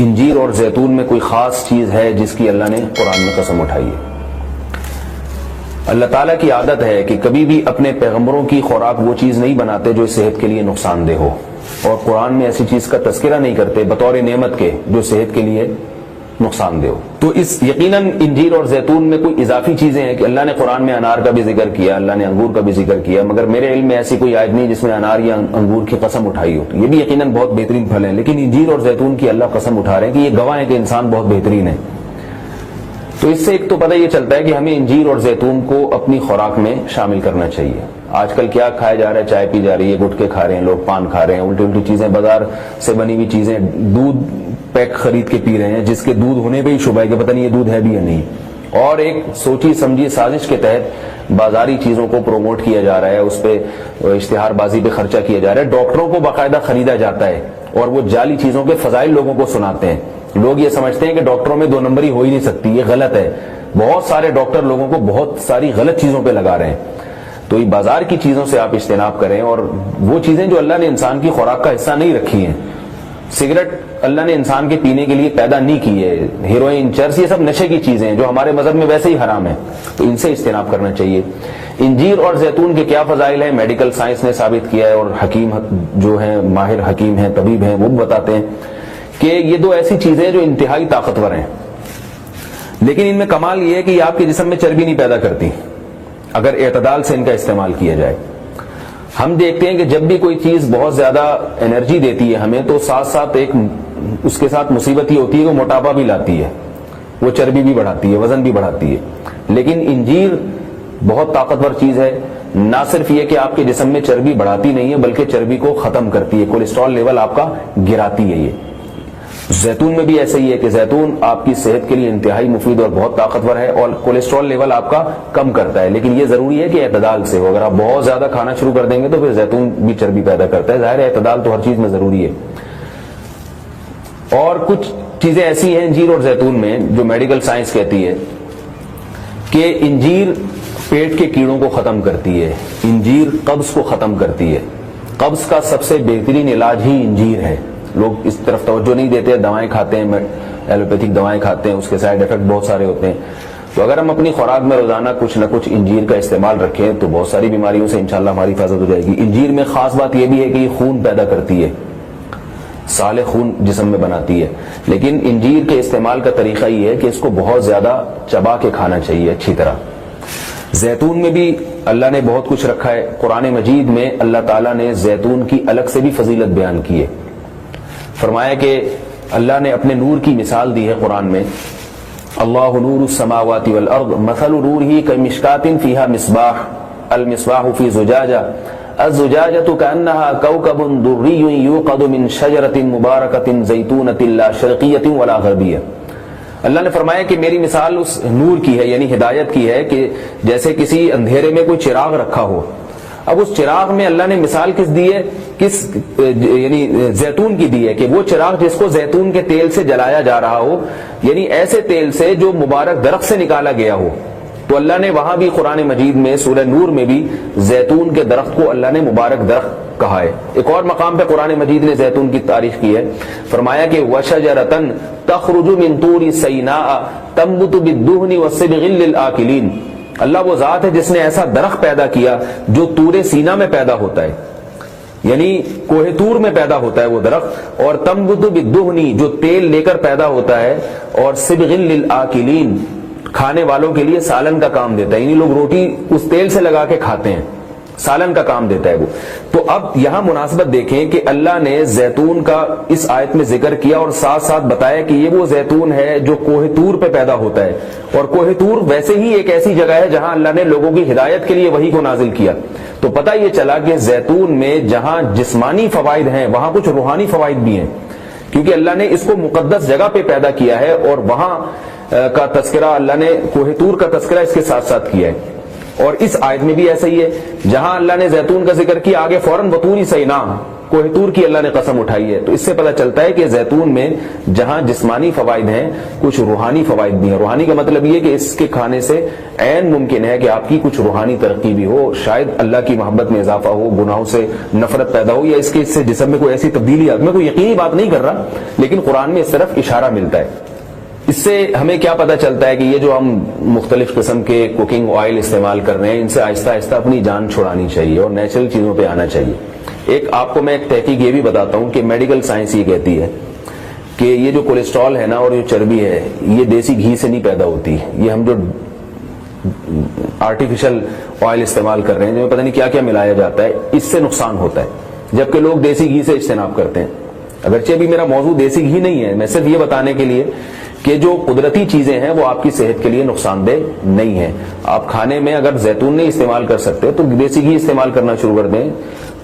انجیر اور زیتون میں کوئی خاص چیز ہے جس کی اللہ نے قرآن میں قسم اٹھائی ہے؟ اللہ تعالیٰ کی عادت ہے کہ کبھی بھی اپنے پیغمبروں کی خوراک وہ چیز نہیں بناتے جو صحت کے لیے نقصان دہ ہو، اور قرآن میں ایسی چیز کا تذکرہ نہیں کرتے بطور نعمت کے جو صحت کے لیے نقصان دہ ہو۔ تو اس یقیناً انجیر اور زیتون میں کوئی اضافی چیزیں ہیں کہ اللہ نے قرآن میں انار کا بھی ذکر کیا، اللہ نے انگور کا بھی ذکر کیا، مگر میرے علم میں ایسی کوئی آیت نہیں جس میں انار یا انگور کی قسم اٹھائی ہو۔ یہ بھی یقیناً بہت بہترین پھل ہیں، لیکن انجیر اور زیتون کی اللہ قسم اٹھا رہے ہیں کہ یہ گواہ ہے کہ انسان بہت بہترین ہے۔ تو اس سے ایک تو پتہ یہ چلتا ہے کہ ہمیں انجیر اور زیتون کو اپنی خوراک میں شامل کرنا چاہیے۔ آج کل کیا کھایا جا رہا ہے؟ چائے پی جا رہی ہے، گٹکے کھا رہے ہیں لوگ، پان کھا رہے ہیں، الٹی الٹی چیزیں، بازار سے بنی ہوئی چیزیں، دودھ پیک خرید کے پی رہے ہیں جس کے دودھ ہونے پہ ہی شبہ ہے کہ پتہ نہیں یہ دودھ ہے بھی یا نہیں، اور ایک سوچی سمجھی سازش کے تحت بازاری چیزوں کو پروموٹ کیا جا رہا ہے، اس پہ اشتہار بازی پہ خرچہ کیا جا رہا ہے، ڈاکٹروں کو باقاعدہ خریدا جاتا ہے اور وہ جعلی چیزوں کے فضائل لوگوں کو سناتے ہیں۔ لوگ یہ سمجھتے ہیں کہ ڈاکٹروں میں 2 نمبری ہو ہی نہیں سکتی، یہ غلط ہے۔ بہت سارے ڈاکٹر لوگوں کو بہت ساری غلط چیزوں پہ لگا رہے ہیں۔ تو یہ بازار کی چیزوں سے آپ اجتناب کریں، اور وہ چیزیں جو اللہ نے انسان کی خوراک کا حصہ نہیں رکھی ہیں، سگریٹ اللہ نے انسان کے پینے کے لیے پیدا نہیں کی ہے، ہیروئن، چرس، یہ سب نشے کی چیزیں ہیں جو ہمارے مذہب میں ویسے ہی حرام ہیں، تو ان سے اجتناب کرنا چاہیے۔ انجیر اور زیتون کے کیا فضائل ہیں؟ میڈیکل سائنس نے ثابت کیا ہے، اور حکیم جو ہیں، ماہر حکیم ہیں، طبیب ہیں، وہ بتاتے ہیں کہ یہ 2 ایسی چیزیں ہیں جو انتہائی طاقتور ہیں، لیکن ان میں کمال یہ ہے کہ یہ آپ کے جسم میں چربی نہیں پیدا کرتی اگر اعتدال سے ان کا استعمال کیا جائے۔ ہم دیکھتے ہیں کہ جب بھی کوئی چیز بہت زیادہ انرجی دیتی ہے ہمیں، تو ساتھ ساتھ ایک اس کے ساتھ مصیبت یہ ہوتی ہے کہ وہ موٹاپا بھی لاتی ہے، وہ چربی بھی بڑھاتی ہے، وزن بھی بڑھاتی ہے۔ لیکن انجیر بہت طاقتور چیز ہے، نہ صرف یہ کہ آپ کے جسم میں چربی بڑھاتی نہیں ہے بلکہ چربی کو ختم کرتی ہے، کولیسٹرول لیول آپ کا گراتی ہے۔ یہ زیتون میں بھی ایسا ہی ہے کہ زیتون آپ کی صحت کے لیے انتہائی مفید اور بہت طاقتور ہے، اور کولیسٹرول لیول آپ کا کم کرتا ہے، لیکن یہ ضروری ہے کہ اعتدال سے ہو۔ اگر آپ بہت زیادہ کھانا شروع کر دیں گے تو پھر زیتون بھی چربی پیدا کرتا ہے، ظاہر ہے اعتدال تو ہر چیز میں ضروری ہے۔ اور کچھ چیزیں ایسی ہیں انجیر اور زیتون میں جو میڈیکل سائنس کہتی ہے کہ انجیر پیٹ کے کیڑوں کو ختم کرتی ہے، انجیر قبض کو ختم کرتی ہے، قبض کا سب سے بہترین علاج ہی انجیر ہے۔ لوگ اس طرف توجہ نہیں دیتے، دوائیں کھاتے ہیں، ایلوپیتھک دوائیں کھاتے ہیں، اس کے سائیڈ افیکٹ بہت سارے ہوتے ہیں۔ تو اگر ہم اپنی خوراک میں روزانہ کچھ نہ کچھ انجیر کا استعمال رکھیں تو بہت ساری بیماریوں سے انشاءاللہ ہماری حفاظت ہو جائے گی۔ انجیر میں خاص بات یہ بھی ہے کہ یہ خون پیدا کرتی ہے، صالح خون جسم میں بناتی ہے، لیکن انجیر کے استعمال کا طریقہ یہ ہے کہ اس کو بہت زیادہ چبا کے کھانا چاہیے اچھی طرح۔ زیتون میں بھی اللہ نے بہت کچھ رکھا ہے، قرآن مجید میں اللہ تعالیٰ نے زیتون کی الگ سے بھی فضیلت بیان کی ہے۔ فرمایا کہ اللہ نے اپنے نور کی مثال دی ہے قرآن میں، اللہ نور السماوات والارض مثل نورہ کمشکات فیہا مصباح المصباح فی زجاجہ الزجاجۃ کأنہا کوکب دری یوقد من شجرۃ مبارکۃ زیتونۃ لا شرقیۃ ولا غربیہ۔ اللہ نے فرمایا کہ میری مثال اس نور کی ہے، یعنی ہدایت کی ہے، کہ جیسے کسی اندھیرے میں کوئی چراغ رکھا ہو۔ اب اس چراغ میں اللہ نے مثال کس دی ہے؟ یعنی زیتون کی دی ہے، کہ وہ چراغ جس کو زیتون کے تیل سے جلایا جا رہا ہو، یعنی ایسے تیل سے جو مبارک درخت سے نکالا گیا ہو۔ تو اللہ نے وہاں بھی قرآن مجید میں سورہ نور میں بھی زیتون کے درخت کو اللہ نے مبارک درخت کہا ہے۔ ایک اور مقام پہ قرآن مجید نے زیتون کی تعریف کی ہے، فرمایا کہ وَشَجَرَةً تَخْرُجُ مِن طُورِ سَيْنَاءَ تَنبُتُ بِالدُّهْنِ وَالصِّبْغِ لِلْآكِلِينَ۔ اللہ وہ ذات ہے جس نے ایسا درخت پیدا کیا جو طور سینا میں پیدا ہوتا ہے، یعنی کوہ طور میں پیدا ہوتا ہے وہ درخت، اور تنبت بالدہن جو تیل لے کر پیدا ہوتا ہے، اور صبغ للآکلین کھانے والوں کے لیے سالن کا کام دیتا ہے، یعنی لوگ روٹی اس تیل سے لگا کے کھاتے ہیں، سالن کا کام دیتا ہے وہ۔ تو اب یہاں مناسبت دیکھیں کہ اللہ نے زیتون کا اس آیت میں ذکر کیا اور ساتھ ساتھ بتایا کہ یہ وہ زیتون ہے جو کوہ طور پہ پیدا ہوتا ہے، اور کوہ طور ویسے ہی ایک ایسی جگہ ہے جہاں اللہ نے لوگوں کی ہدایت کے لیے وحی کو نازل کیا۔ تو پتہ یہ چلا کہ زیتون میں جہاں جسمانی فوائد ہیں وہاں کچھ روحانی فوائد بھی ہیں، کیونکہ اللہ نے اس کو مقدس جگہ پہ پیدا کیا ہے، اور وہاں کا تذکرہ اللہ نے کوہ طور کا تذکرہ اس کے ساتھ ساتھ کیا ہے۔ اور اس آیت میں بھی ایسا ہی ہے، جہاں اللہ نے زیتون کا ذکر کیا آگے فوراً وطور سینا، کوہ طور کی اللہ نے قسم اٹھائی ہے. تو اس سے پتہ چلتا ہے کہ زیتون میں جہاں جسمانی فوائد ہیں کچھ روحانی فوائد بھی ہیں. روحانی کا مطلب یہ کہ اس کے کھانے سے عین ممکن ہے کہ آپ کی کچھ روحانی ترقی بھی ہو، شاید اللہ کی محبت میں اضافہ ہو، گناہوں سے نفرت پیدا ہو، یا اس سے جسم میں کوئی ایسی تبدیلی آتی. میں کوئی یقینی بات نہیں کر رہا، لیکن قرآن میں اس طرف اشارہ ملتا ہے. اس سے ہمیں کیا پتہ چلتا ہے کہ یہ جو ہم مختلف قسم کے کوکنگ آئل استعمال کر رہے ہیں، ان سے آہستہ آہستہ اپنی جان چھڑانی چاہیے اور نیچرل چیزوں پہ آنا چاہیے. ایک آپ کو میں ایک تحقیق یہ بھی بتاتا ہوں کہ میڈیکل سائنس یہ کہتی ہے کہ یہ جو کولیسٹرول ہے نا اور جو چربی ہے یہ دیسی گھی سے نہیں پیدا ہوتی. یہ ہم جو آرٹیفیشل آئل استعمال کر رہے ہیں، جو پتہ نہیں کیا کیا ملایا جاتا ہے، اس سے نقصان ہوتا ہے، جبکہ لوگ دیسی گھی سے اجتناب کرتے ہیں. اگرچہ بھی میرا موضوع دیسی گھی نہیں ہے، میں صرف یہ بتانے کے لیے کہ جو قدرتی چیزیں ہیں وہ آپ کی صحت کے لیے نقصان دہ نہیں ہیں. آپ کھانے میں اگر زیتون نہیں استعمال کر سکتے تو دیسی گھی استعمال کرنا شروع کر دیں،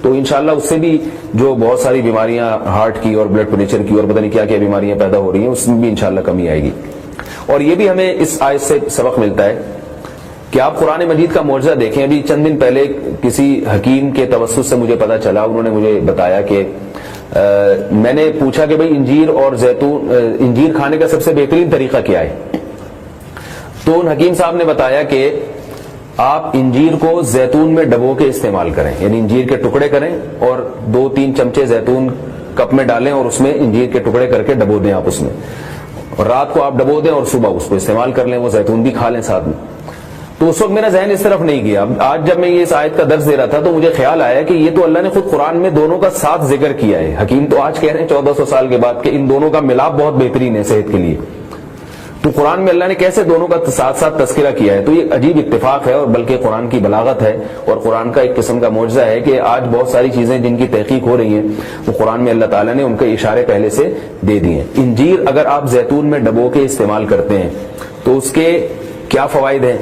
تو انشاءاللہ اس سے بھی جو بہت ساری بیماریاں ہارٹ کی اور بلڈ پریشر کی اور پتہ نہیں کیا کیا بیماریاں پیدا ہو رہی ہیں اس میں بھی انشاءاللہ کمی آئے گی. اور یہ بھی ہمیں اس آیت سے سبق ملتا ہے کہ آپ قرآن مجید کا معجزہ دیکھیں. ابھی چند دن پہلے کسی حکیم کے توسط سے مجھے پتا چلا، انہوں نے مجھے بتایا کہ میں نے پوچھا کہ بھئی انجیر اور زیتون، انجیر کھانے کا سب سے بہترین طریقہ کیا ہے؟ تو ان حکیم صاحب نے بتایا کہ آپ انجیر کو زیتون میں ڈبو کے استعمال کریں، یعنی انجیر کے ٹکڑے کریں اور 2-3 چمچے زیتون کپ میں ڈالیں اور اس میں انجیر کے ٹکڑے کر کے ڈبو دیں آپ اس میں، اور رات کو آپ ڈبو دیں اور صبح اس کو استعمال کر لیں، وہ زیتون بھی کھا لیں ساتھ میں. تو اس وقت میرا ذہن اس طرف نہیں گیا. آج جب میں یہ اس آیت کا درس دے رہا تھا تو مجھے خیال آیا کہ یہ تو اللہ نے خود قرآن میں دونوں کا ساتھ ذکر کیا ہے. حکیم تو آج کہہ رہے ہیں 1400 سال کے بعد کہ ان دونوں کا ملاپ بہت بہترین ہے صحت کے لیے. تو قرآن میں اللہ نے کیسے دونوں کا ساتھ ساتھ تذکرہ کیا ہے؟ تو یہ عجیب اتفاق ہے اور بلکہ قرآن کی بلاغت ہے اور قرآن کا ایک قسم کا معجزہ ہے کہ آج بہت ساری چیزیں جن کی تحقیق ہو رہی ہیں وہ قرآن میں اللہ تعالیٰ نے ان کے اشارے پہلے سے دے دیے ہیں. انجیر اگر آپ زیتون میں ڈبو کے استعمال کرتے ہیں تو اس کے کیا فوائد ہیں؟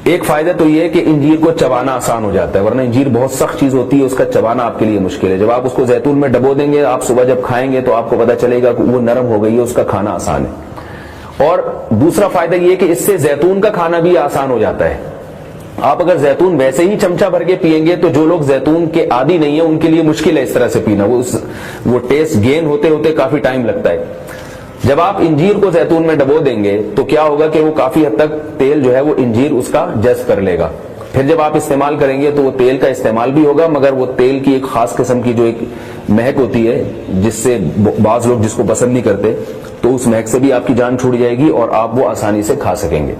ایک فائدہ تو یہ ہے کہ انجیر کو چبانا آسان ہو جاتا ہے، ورنہ انجیر بہت سخت چیز ہوتی ہے، اس کا چبانا آپ کے لیے مشکل ہے. جب آپ اس کو زیتون میں ڈبو دیں گے، آپ صبح جب کھائیں گے تو آپ کو پتہ چلے گا کہ وہ نرم ہو گئی ہے، اس کا کھانا آسان ہے. اور دوسرا فائدہ یہ کہ اس سے زیتون کا کھانا بھی آسان ہو جاتا ہے. آپ اگر زیتون ویسے ہی چمچہ بھر کے پیئیں گے تو جو لوگ زیتون کے عادی نہیں ہیں ان کے لیے مشکل ہے اس طرح سے پینا، وہ ٹیسٹ گین ہوتے ہوتے کافی ٹائم لگتا ہے. جب آپ انجیر کو زیتون میں ڈبو دیں گے تو کیا ہوگا کہ وہ کافی حد تک تیل جو ہے وہ انجیر اس کا جذب کر لے گا. پھر جب آپ استعمال کریں گے تو وہ تیل کا استعمال بھی ہوگا، مگر وہ تیل کی ایک خاص قسم کی جو ایک مہک ہوتی ہے جس سے بعض لوگ جس کو پسند نہیں کرتے، تو اس مہک سے بھی آپ کی جان چھوٹ جائے گی اور آپ وہ آسانی سے کھا سکیں گے.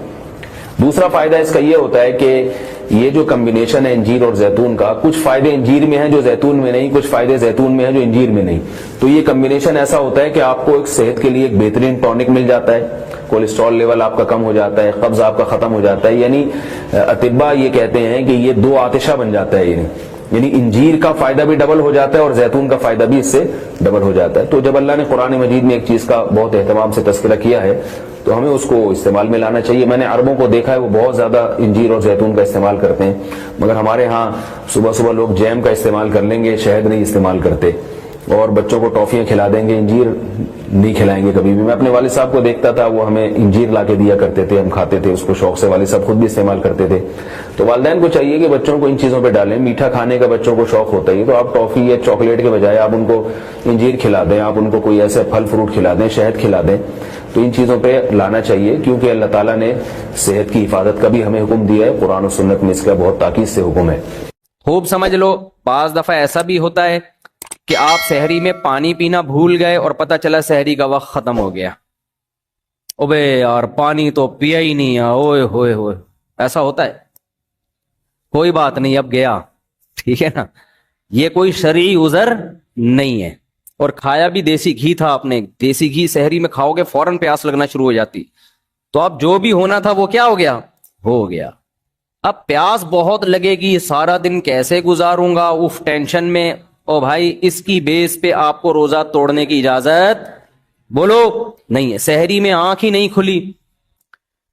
دوسرا فائدہ اس کا یہ ہوتا ہے کہ یہ جو کمبینیشن ہے انجیر اور زیتون کا، کچھ فائدے انجیر میں ہیں جو زیتون میں نہیں، کچھ فائدے زیتون میں ہیں جو انجیر میں نہیں. تو یہ کمبینیشن ایسا ہوتا ہے کہ آپ کو ایک صحت کے لیے ایک بہترین ٹونک مل جاتا ہے، کولیسٹرول لیول آپ کا کم ہو جاتا ہے، قبض آپ کا ختم ہو جاتا ہے. یعنی اطباء یہ کہتے ہیں کہ یہ 2 آتشہ بن جاتا ہے. یعنی انجیر کا فائدہ بھی ڈبل ہو جاتا ہے اور زیتون کا فائدہ بھی اس سے ڈبل ہو جاتا ہے. تو جب اللہ نے قرآن مجید میں ایک چیز کا بہت اہتمام سے تذکرہ کیا ہے تو ہمیں اس کو استعمال میں لانا چاہیے. میں نے عربوں کو دیکھا ہے وہ بہت زیادہ انجیر اور زیتون کا استعمال کرتے ہیں، مگر ہمارے ہاں صبح صبح لوگ جیم کا استعمال کر لیں گے، شہد نہیں استعمال کرتے، اور بچوں کو ٹافیاں کھلا دیں گے، انجیر نہیں کھلائیں گے کبھی بھی. میں اپنے والد صاحب کو دیکھتا تھا، وہ ہمیں انجیر لا کے دیا کرتے تھے، ہم کھاتے تھے اس کو شوق سے، والد صاحب خود بھی استعمال کرتے تھے. تو والدین کو چاہیے کہ بچوں کو ان چیزوں پہ ڈالیں. میٹھا کھانے کا بچوں کو شوق ہوتا ہے تو آپ ٹافی یا چاکلیٹ کے بجائے آپ ان کو انجیر کھلا دیں، آپ ان کو کوئی ایسے پھل فروٹ کھلا دیں، شہد کھلا دیں. تو ان چیزوں پہ لانا چاہیے کیونکہ اللہ تعالیٰ نے صحت کی حفاظت کا بھی ہمیں حکم دیا ہے، قرآن و سنت میں اس کا بہت تاکید سے حکم ہے. خوب سمجھ لو. بعض دفعہ ایسا بھی ہوتا ہے کہ آپ سحری میں پانی پینا بھول گئے اور پتہ چلا سحری کا وقت ختم ہو گیا. اوبے یار پانی تو پیا ہی نہیں ہے، اوئے ہوئے ہوئے. ایسا ہوتا ہے. کوئی بات نہیں، اب گیا، ٹھیک ہے نا. یہ کوئی شرعی عذر نہیں ہے. اور کھایا بھی دیسی گھی تھا آپ نے. دیسی گھی سحری میں کھاؤ گے فوراً پیاس لگنا شروع ہو جاتی. تو اب جو بھی ہونا تھا وہ کیا ہو گیا؟ ہو گیا. اب پیاس بہت لگے گی، سارا دن کیسے گزاروں گا، اف ٹینشن میں. او بھائی اس کی بیس پہ آپ کو روزہ توڑنے کی اجازت بولو نہیں ہے. سحری میں آنکھ ہی نہیں کھلی.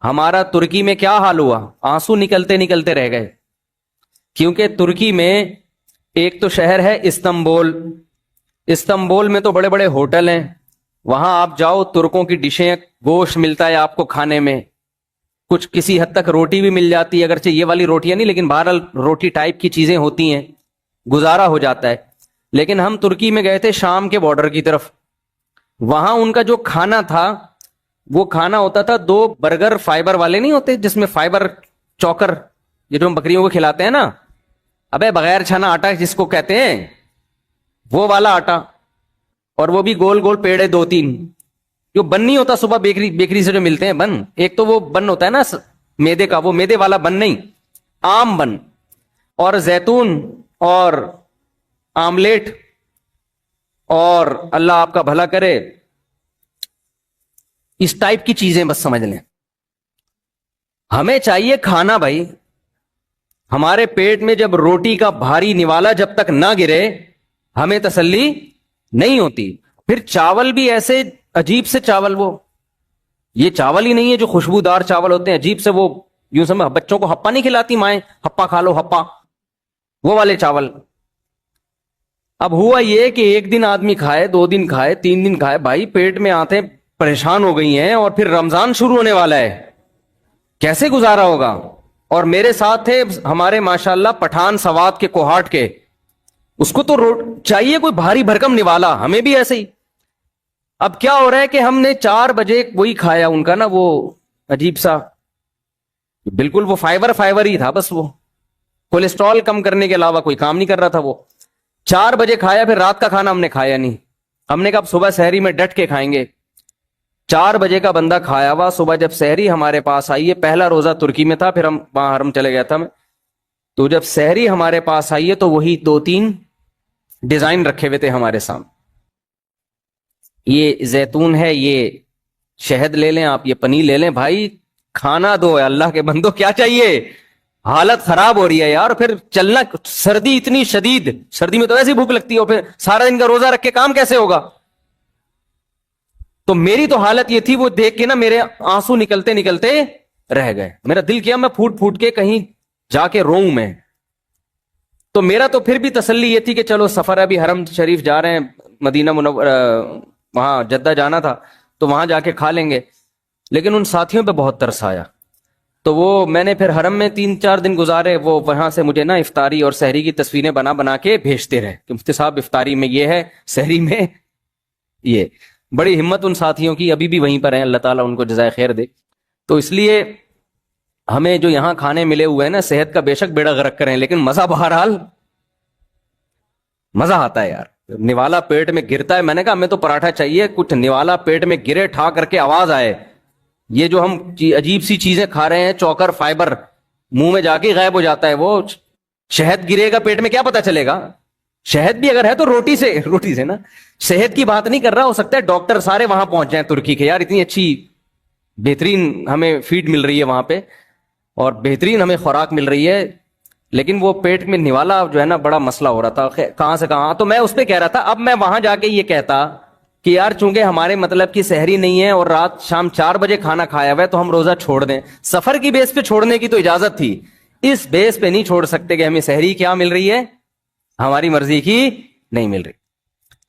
ہمارا ترکی میں کیا حال ہوا، آنسو نکلتے نکلتے رہ گئے. کیونکہ ترکی میں ایک تو شہر ہے استنبول. استنبول میں تو بڑے بڑے ہوٹل ہیں، وہاں آپ جاؤ ترکوں کی ڈشیں، گوشت ملتا ہے آپ کو کھانے میں، کچھ کسی حد تک روٹی بھی مل جاتی ہے, اگرچہ یہ والی روٹیاں نہیں, لیکن بہرحال روٹی ٹائپ کی چیزیں ہوتی ہیں, گزارا ہو جاتا ہے. لیکن ہم ترکی میں گئے تھے شام کے بارڈر کی طرف, وہاں ان کا جو کھانا تھا وہ کھانا ہوتا تھا 2 برگر فائبر والے نہیں ہوتے جس میں فائبر چوکر, یہ جو ہم بکریوں کو کھلاتے ہیں نا, ابے بغیر چھنا آٹا جس کو کہتے ہیں وہ والا آٹا, اور وہ بھی گول گول پیڑے 2-3, جو بن نہیں ہوتا صبح بیکری سے جو ملتے ہیں بن, ایک تو وہ بن ہوتا ہے نا میدے کا, وہ میدے والا بن نہیں, عام بن, اور زیتون اور آملیٹ, اور اللہ آپ کا بھلا کرے اس ٹائپ کی چیزیں بس سمجھ لیں. ہمیں چاہیے کھانا بھائی, ہمارے پیٹ میں جب روٹی کا بھاری نوالا جب تک نہ گرے ہمیں تسلی نہیں ہوتی. پھر چاول بھی ایسے عجیب سے چاول, وہ یہ چاول ہی نہیں ہے جو خوشبودار چاول ہوتے ہیں, عجیب سے وہ یوں سمجھ, بچوں کو ہپا نہیں کھلاتی مائیں, ہپا کھا لو ہپا, وہ والے چاول. اب ہوا یہ کہ ایک دن آدمی کھائے, 2 دن کھائے, 3 دن کھائے, بھائی پیٹ میں آتے پریشان ہو گئی ہیں, اور پھر رمضان شروع ہونے والا ہے, کیسے گزارا ہوگا. اور میرے ساتھ تھے ہمارے ماشاءاللہ پٹھان سوات کے کوہاٹ کے, اس کو تو چاہیے کوئی بھاری بھرکم نوالا, ہمیں بھی ایسے ہی. اب کیا ہو رہا ہے کہ ہم نے 4 بجے وہی کھایا ان کا نا, وہ عجیب سا بالکل وہ فائبر ہی تھا بس, وہ کولیسٹرول کم کرنے کے علاوہ کوئی کام نہیں کر رہا تھا. وہ 4 بجے کھایا, پھر رات کا کھانا ہم نے کھایا نہیں. ہم نے کہا صبح سحری میں ڈٹ کے کھائیں گے. 4 بجے کا بندہ کھایا ہوا, صبح جب سحری ہمارے پاس آئی ہے, پہلا روزہ ترکی میں تھا, پھر ہم وہاں حرم چلے گیا تھا میں, تو جب سحری ہمارے پاس آئی ہے تو وہی 2-3 ڈیزائن رکھے ہوئے تھے ہمارے سامنے. یہ زیتون ہے, یہ شہد لے لیں آپ, یہ پنیر لے لیں, بھائی کھانا دو اللہ کے بندو, کیا چاہیے, حالت خراب ہو رہی ہے یار. پھر چلنا, سردی اتنی شدید, سردی میں تو ایسی بھوک لگتی ہے, پھر سارا دن کا روزہ رکھ کے کام کیسے ہوگا. تو میری تو حالت یہ تھی, وہ دیکھ کے نا میرے آنسو نکلتے نکلتے رہ گئے, میرا دل کیا میں پھوٹ پھوٹ کے کہیں جا کے روؤں میں. تو میرا تو پھر بھی تسلی یہ تھی کہ چلو سفر ہے, ابھی حرم شریف جا رہے ہیں, مدینہ منورہ, وہاں جدہ جانا تھا تو وہاں جا کے کھا لیں گے. لیکن ان ساتھیوں پہ بہت ترس آیا, تو وہ میں نے پھر حرم میں 3-4 دن گزارے. وہ وہاں سے مجھے نا افطاری اور سحری کی تصویریں بنا کے بھیجتے رہے کہ مفتی صاحب افطاری میں یہ ہے, سحری میں یہ. بڑی ہمت ان ساتھیوں کی, ابھی بھی وہیں پر ہیں, اللہ تعالیٰ ان کو جزائے خیر دے. تو اس لیے ہمیں جو یہاں کھانے ملے ہوئے ہیں نا, صحت کا بے شک بیڑا غرق کریں, لیکن مزہ بہرحال مزہ آتا ہے یار. نوالا پیٹ میں گرتا ہے, میں نے کہا ہمیں تو پراٹھا چاہیے, کچھ نوالا پیٹ میں گرے, ٹھا کر کے آواز آئے. یہ جو ہم عجیب سی چیزیں کھا رہے ہیں, چوکر فائبر, منہ میں جا کے غائب ہو جاتا ہے. وہ شہد گرے گا پیٹ میں کیا پتا چلے گا, شہد بھی اگر ہے تو روٹی سے نا. صحت کی بات نہیں کر رہا, ہو سکتا ہے ڈاکٹر سارے وہاں پہنچ جائیں ترکی کے, یار اتنی اچھی بہترین ہمیں فیڈ مل رہی ہے وہاں پہ, اور بہترین ہمیں خوراک مل رہی ہے, لیکن وہ پیٹ میں نوالا جو ہے نا بڑا مسئلہ ہو رہا تھا, کہاں سے کہاں. تو میں اس پہ کہہ رہا تھا, اب میں وہاں جا کے یہ کہتا کہ یار چونکہ ہمارے مطلب کی سحری نہیں ہے اور رات شام 4 بجے کھانا کھایا ہوا ہے تو ہم روزہ چھوڑ دیں. سفر کی بیس پہ چھوڑنے کی تو اجازت تھی, اس بیس پہ نہیں چھوڑ سکتے کہ ہمیں سحری کیا مل رہی ہے, ہماری مرضی کی نہیں مل رہی.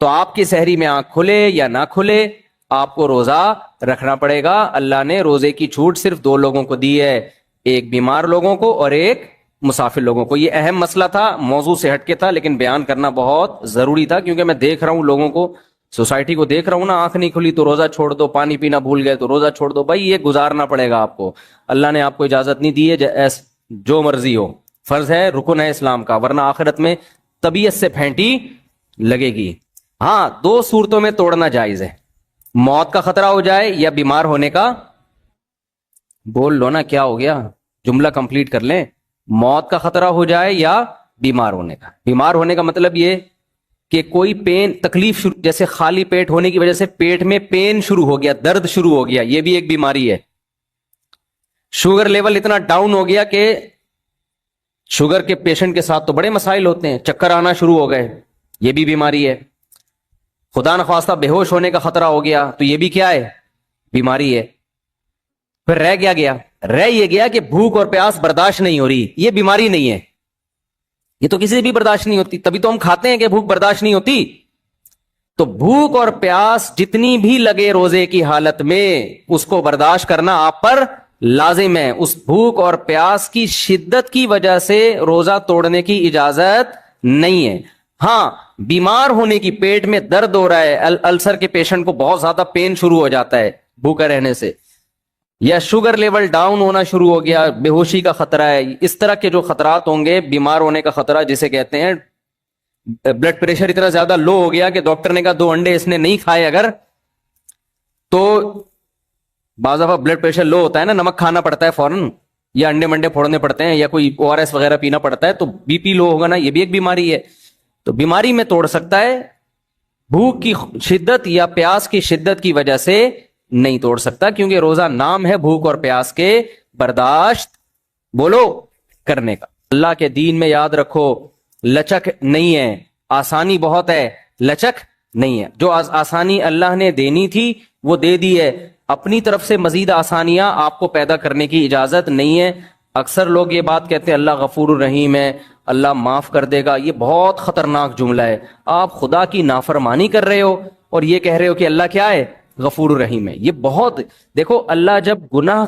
تو آپ کی سحری میں آنکھ کھلے یا نہ کھلے, آپ کو روزہ رکھنا پڑے گا. اللہ نے روزے کی چھوٹ صرف 2 لوگوں کو دی ہے, ایک بیمار لوگوں کو اور ایک مسافر لوگوں کو. یہ اہم مسئلہ تھا, موضوع سے ہٹ کے تھا, لیکن بیان کرنا بہت ضروری تھا, کیونکہ میں دیکھ رہا ہوں لوگوں کو, سوسائٹی کو دیکھ رہا ہوں نا, آنکھ نہیں کھلی تو روزہ چھوڑ دو, پانی پینا بھول گئے تو روزہ چھوڑ دو. بھائی یہ گزارنا پڑے گا آپ کو, اللہ نے آپ کو اجازت نہیں دی ہے, جو مرضی ہو, فرض ہے, رکن ہے اسلام کا, ورنہ آخرت میں طبیعت سے پھینٹی لگے گی. ہاں 2 صورتوں میں توڑنا جائز ہے, موت کا خطرہ ہو جائے یا بیمار ہونے کا. بول لو نا کیا ہو گیا, جملہ کمپلیٹ کر لیں. موت کا خطرہ ہو جائے یا بیمار ہونے کا. بیمار ہونے کا مطلب یہ کہ کوئی پین تکلیف جیسے خالی پیٹ ہونے کی وجہ سے پیٹ میں پین شروع ہو گیا, درد شروع ہو گیا, یہ بھی ایک بیماری ہے. شوگر لیول اتنا ڈاؤن ہو گیا کہ شوگر کے پیشنٹ کے ساتھ تو بڑے مسائل ہوتے ہیں, چکر آنا شروع ہو گئے, یہ بھی بیماری ہے. خدا نخواستہ بے ہوش ہونے کا خطرہ ہو گیا, تو یہ بھی کیا ہے, بیماری ہے. پھر رہ یہ گیا کہ بھوک اور پیاس برداشت نہیں ہو رہی, یہ بیماری نہیں ہے, یہ تو کسی سے بھی برداشت نہیں ہوتی, تبھی تو ہم کھاتے ہیں کہ بھوک برداشت نہیں ہوتی. تو بھوک اور پیاس جتنی بھی لگے روزے کی حالت میں, اس کو برداشت کرنا آپ پر لازم ہے, اس بھوک اور پیاس کی شدت کی وجہ سے روزہ توڑنے کی اجازت نہیں ہے. ہاں بیمار ہونے کی, پیٹ میں درد ہو رہا ہے, السر کے پیشنٹ کو بہت زیادہ پین شروع ہو جاتا ہے بھوکا رہنے سے, یا شوگر لیول ڈاؤن ہونا شروع ہو گیا, بے ہوشی کا خطرہ ہے, اس طرح کے جو خطرات ہوں گے, بیمار ہونے کا خطرہ جسے کہتے ہیں, بلڈ پریشر اتنا زیادہ لو ہو گیا کہ ڈاکٹر نے کہا 2 انڈے اس نے نہیں کھائے اگر, تو بعض دفعہ بلڈ پریشر لو ہوتا ہے نا, نمک کھانا پڑتا ہے فوراً, یا انڈے منڈے پھوڑنے پڑتے ہیں, یا کوئی ORS وغیرہ پینا پڑتا ہے, تو بی پی لو ہوگا نا, یہ بھی ایک بیماری ہے. تو بیماری میں توڑ سکتا ہے, بھوک کی شدت یا پیاس کی شدت کی وجہ سے نہیں توڑ سکتا, کیونکہ روزہ نام ہے بھوک اور پیاس کے برداشت بولو کرنے کا. اللہ کے دین میں یاد رکھو لچک نہیں ہے, آسانی بہت ہے, لچک نہیں ہے. جو آسانی اللہ نے دینی تھی وہ دے دی ہے, اپنی طرف سے مزید آسانیاں آپ کو پیدا کرنے کی اجازت نہیں ہے. اکثر لوگ یہ بات کہتے ہیں اللہ غفور الرحیم ہے, اللہ معاف کر دے گا. یہ بہت خطرناک جملہ ہے. آپ خدا کی نافرمانی کر رہے ہو اور یہ کہہ رہے ہو کہ اللہ کیا ہے, غفور الرحیم ہے. یہ بہت, دیکھو اللہ جب گناہ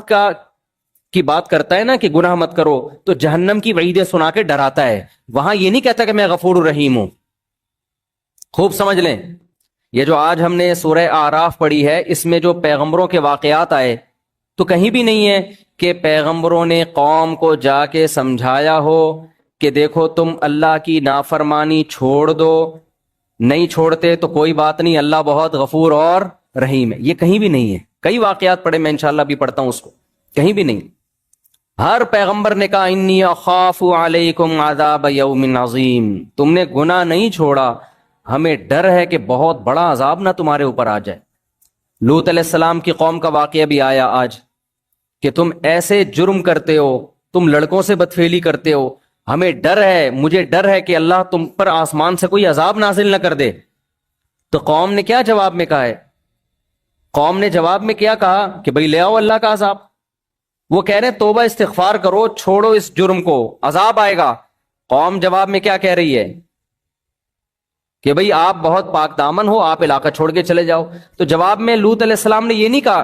کی بات کرتا ہے نا کہ گناہ مت کرو, تو جہنم کی وعیدیں سنا کے ڈراتا ہے. وہاں یہ نہیں کہتا کہ میں غفور الرحیم ہوں. خوب سمجھ لیں, یہ جو آج ہم نے سورہ اعراف پڑھی ہے, اس میں جو پیغمبروں کے واقعات آئے, تو کہیں بھی نہیں ہے کہ پیغمبروں نے قوم کو جا کے سمجھایا ہو کہ دیکھو تم اللہ کی نافرمانی چھوڑ دو, نہیں چھوڑتے تو کوئی بات نہیں, اللہ بہت غفور اور رحیم ہے. یہ کہیں بھی نہیں ہے. کئی واقعات پڑھے, میں انشاءاللہ بھی پڑھتا ہوں اس کو, کہیں بھی نہیں. ہر پیغمبر نے کہا انی اخاف علیکم عذاب یوم عظیم, تم نے گناہ نہیں چھوڑا, ہمیں ڈر ہے کہ بہت بڑا عذاب نہ تمہارے اوپر آ جائے. لوط علیہ السلام کی قوم کا واقعہ بھی آیا آج کہ تم ایسے جرم کرتے ہو, تم لڑکوں سے بدفعلی کرتے ہو, ہمیں ڈر ہے, مجھے ڈر ہے کہ اللہ تم پر آسمان سے کوئی عذاب نازل نہ کر دے. تو قوم نے کیا جواب میں کہا ہے, قوم نے جواب میں کیا کہا کہ بھئی لے آؤ اللہ کا عذاب. وہ کہہ رہے ہیں توبہ استغفار کرو, چھوڑو اس جرم کو, عذاب آئے گا. قوم جواب میں کیا کہہ رہی ہے کہ بھئی آپ بہت پاک دامن ہو, آپ علاقہ چھوڑ کے چلے جاؤ. تو جواب میں لوط علیہ السلام نے یہ نہیں کہا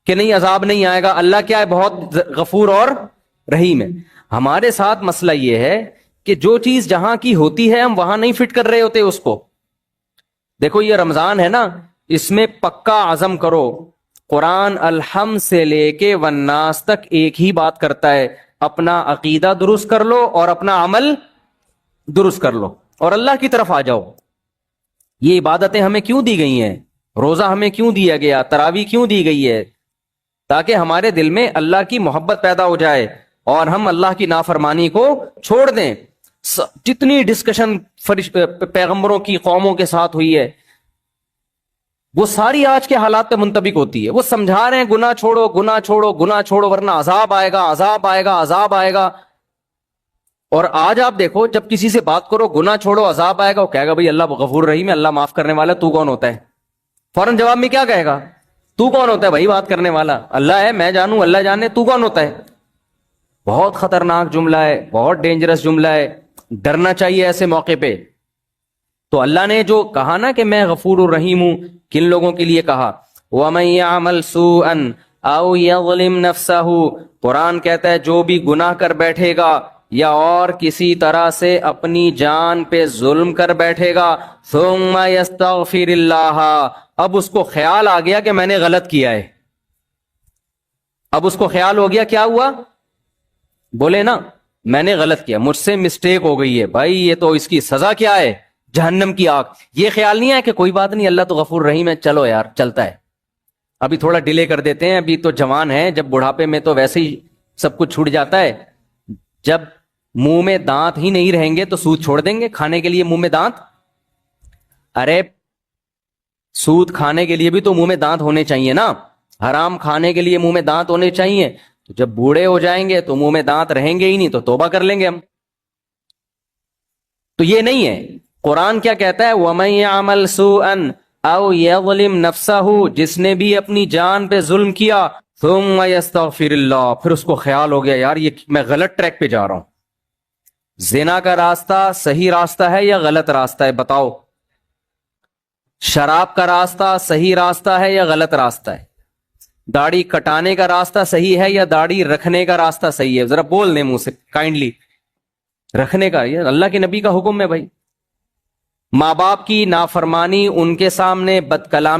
کہ نہیں عذاب نہیں آئے گا, اللہ کیا ہے, بہت غفور اور رحیم ہے. ہمارے ساتھ مسئلہ یہ ہے کہ جو چیز جہاں کی ہوتی ہے ہم وہاں نہیں فٹ کر رہے ہوتے اس کو. دیکھو یہ رمضان ہے نا, اس میں پکا عزم کرو. قرآن الحمد سے لے کے والناس تک ایک ہی بات کرتا ہے, اپنا عقیدہ درست کر لو اور اپنا عمل درست کر لو اور اللہ کی طرف آ جاؤ. یہ عبادتیں ہمیں کیوں دی گئی ہیں, روزہ ہمیں کیوں دیا گیا, تراویح کیوں دی گئی ہے, تاکہ ہمارے دل میں اللہ کی محبت پیدا ہو جائے اور ہم اللہ کی نافرمانی کو چھوڑ دیں. جتنی ڈسکشن پیغمبروں کی قوموں کے ساتھ ہوئی ہے وہ ساری آج کے حالات پہ منطبق ہوتی ہے. وہ سمجھا رہے ہیں گناہ چھوڑو, گناہ چھوڑو, گناہ چھوڑو ورنہ عذاب آئے گا, عذاب آئے گا, عذاب آئے گا. اور آج آپ دیکھو جب کسی سے بات کرو گناہ چھوڑو عذاب آئے گا, وہ کہے گا بھئی اللہ غفور رحیم ہے, اللہ معاف کرنے والا, تو کون ہوتا ہے؟ فوراً جواب میں کیا کہے گا, تو کون ہوتا ہے بھائی بات کرنے والا؟ اللہ ہے, میں جانوں, اللہ جانے, تو کون ہوتا ہے؟ بہت خطرناک جملہ ہے, بہت ڈینجرس جملہ ہے. ڈرنا چاہیے ایسے موقع پہ. تو اللہ نے جو کہا نا کہ میں غفور الرحیم ہوں, کن لوگوں کے لیے کہا, وَمَن يَعْمَلْ سُوءًا أَوْ يَظْلِمْ نَفْسَهُ, قرآن کہتا ہے جو بھی گناہ کر بیٹھے گا یا اور کسی طرح سے اپنی جان پہ ظلم کر بیٹھے گا, ثُمَّ يَسْتَغْفِرِ اللَّهَ, اب اس کو خیال آ گیا کہ میں نے غلط کیا ہے. اب اس کو خیال ہو گیا, کیا ہوا بولے نا, میں نے غلط کیا, مجھ سے مسٹیک ہو گئی ہے بھائی, یہ تو اس کی سزا کیا ہے, جہنم کی آگ. یہ خیال نہیں ہے کہ کوئی بات نہیں اللہ تو غفور رحیم ہے, چلو یار چلتا ہے, ابھی تھوڑا ڈیلے کر دیتے ہیں, ابھی تو جوان ہے, جب بڑھاپے میں تو ویسے ہی سب کچھ چھوٹ جاتا ہے. جب منہ میں دانت ہی نہیں رہیں گے تو سود چھوڑ دیں گے, کھانے کے لیے منہ میں دانت, ارے سود کھانے کے لیے بھی تو منہ میں دانت ہونے چاہیے نا, حرام کھانے کے لیے منہ میں دانت ہونے چاہیے. تو جب بوڑھے ہو جائیں گے تو منہ میں دانت رہیں گے ہی نہیں, تو توبہ کر لیں گے ہم. تو یہ نہیں ہے. قرآن کیا کہتا ہے, وَمَن يَعْمَلْ سُوءًا أَوْ يَظْلِمْ نَفْسَهُ, جس نے بھی اپنی جان پہ ظلم کیا, ثُمَّ يَسْتَغْفِرِ اللَّهُ, پھر اس کو خیال ہو گیا یار یہ میں غلط ٹریک پہ جا رہا ہوں. زنا کا راستہ صحیح راستہ ہے یا غلط راستہ ہے بتاؤ؟ شراب کا راستہ صحیح راستہ ہے یا غلط راستہ ہے؟ داڑھی کٹانے کا راستہ صحیح ہے یا داڑھی رکھنے کا راستہ صحیح ہے؟ ذرا بول دیں منہ سے کائنڈلی. رکھنے کا، یہ اللہ کے نبی کا حکم ہے بھائی. ماں باپ کی نافرمانی، ان کے سامنے بد کلامی